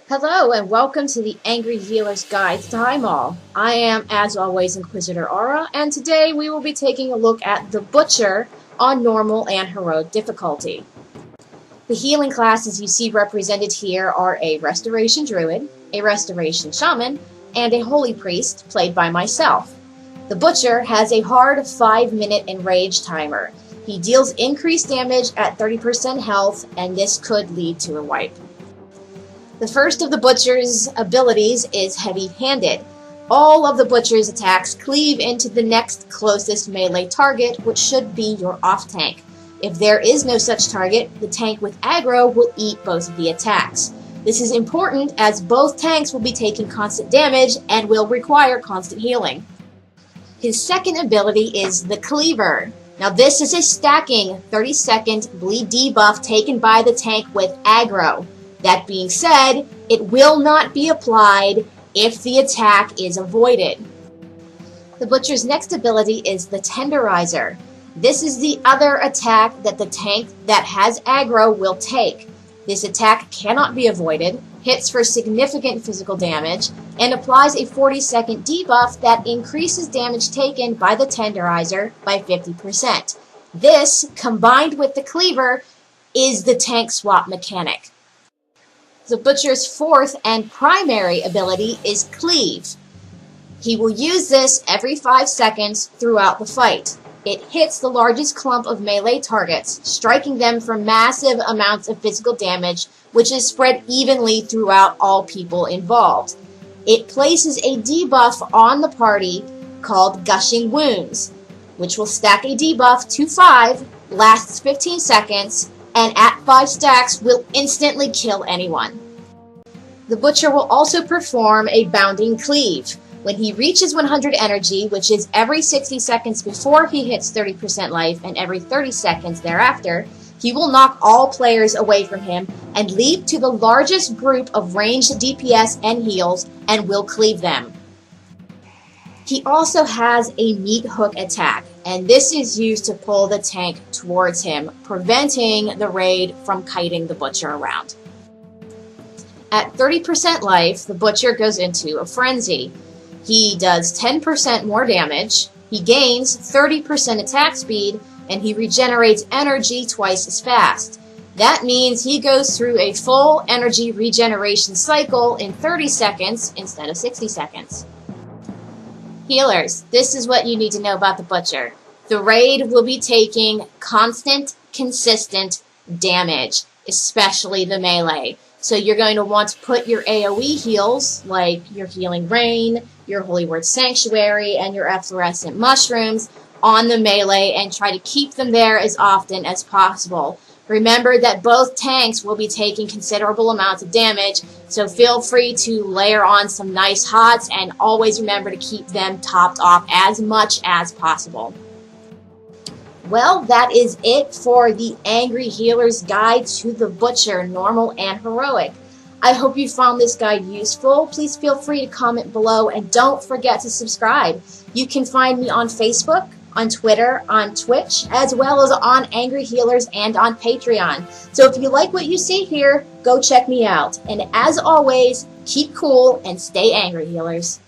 Hello and welcome to the Angry Healer's Guide to Highmaul. I am, as always, Inquisitor Aura, and today we will be taking a look at the Butcher on normal and heroic difficulty. The healing classes you see represented here are a Restoration Druid, a Restoration Shaman, and a Holy Priest, played by myself. The Butcher has a hard 5-minute enrage timer. He deals increased damage at 30% health, and this could lead to a wipe. The first of the Butcher's abilities is Heavy-Handed. All of the Butcher's attacks cleave into the next closest melee target, which should be your off-tank. If there is no such target, the tank with aggro will eat both of the attacks. This is important as both tanks will be taking constant damage and will require constant healing. His second ability is the Cleaver. Now this is a stacking 30-second bleed debuff taken by the tank with aggro. That being said, it will not be applied if the attack is avoided. The Butcher's next ability is the Tenderizer. This is the other attack that the tank that has aggro will take. This attack cannot be avoided, hits for significant physical damage, and applies a 40-second debuff that increases damage taken by the Tenderizer by 50%. This, combined with the Cleaver, is the tank swap mechanic. The Butcher's fourth and primary ability is Cleave. He will use this every 5 seconds throughout the fight. It hits the largest clump of melee targets, striking them for massive amounts of physical damage, which is spread evenly throughout all people involved. It places a debuff on the party called Gushing Wounds, which will stack a debuff to 5, lasts 15 seconds, and at 5 stacks will instantly kill anyone. The Butcher will also perform a Bounding Cleave. When he reaches 100 energy, which is every 60 seconds before he hits 30% life and every 30 seconds thereafter, he will knock all players away from him and leap to the largest group of ranged DPS and heals and will cleave them. He also has a Meat Hook attack, and this is used to pull the tank towards him, preventing the raid from kiting the Butcher around. At 30% life, the Butcher goes into a frenzy. He does 10% more damage, he gains 30% attack speed, and he regenerates energy twice as fast. That means he goes through a full energy regeneration cycle in 30 seconds instead of 60 seconds. Healers, this is what you need to know about the Butcher. The raid will be taking constant, consistent damage, especially the melee. So you're going to want to put your AoE heals, like your Healing Rain, your Holy Word Sanctuary, and your Efflorescent Mushrooms, on the melee and try to keep them there as often as possible. Remember that both tanks will be taking considerable amounts of damage, so feel free to layer on some nice hots and always remember to keep them topped off as much as possible. Well, that is it for the Angry Healer's Guide to the Butcher, normal and heroic. I hope you found this guide useful. Please feel free to comment below and don't forget to subscribe. You can find me on Facebook, on Twitter, on Twitch, as well as on Angry Healers and on Patreon. So if you like what you see here, go check me out. And as always, keep cool and stay angry, healers.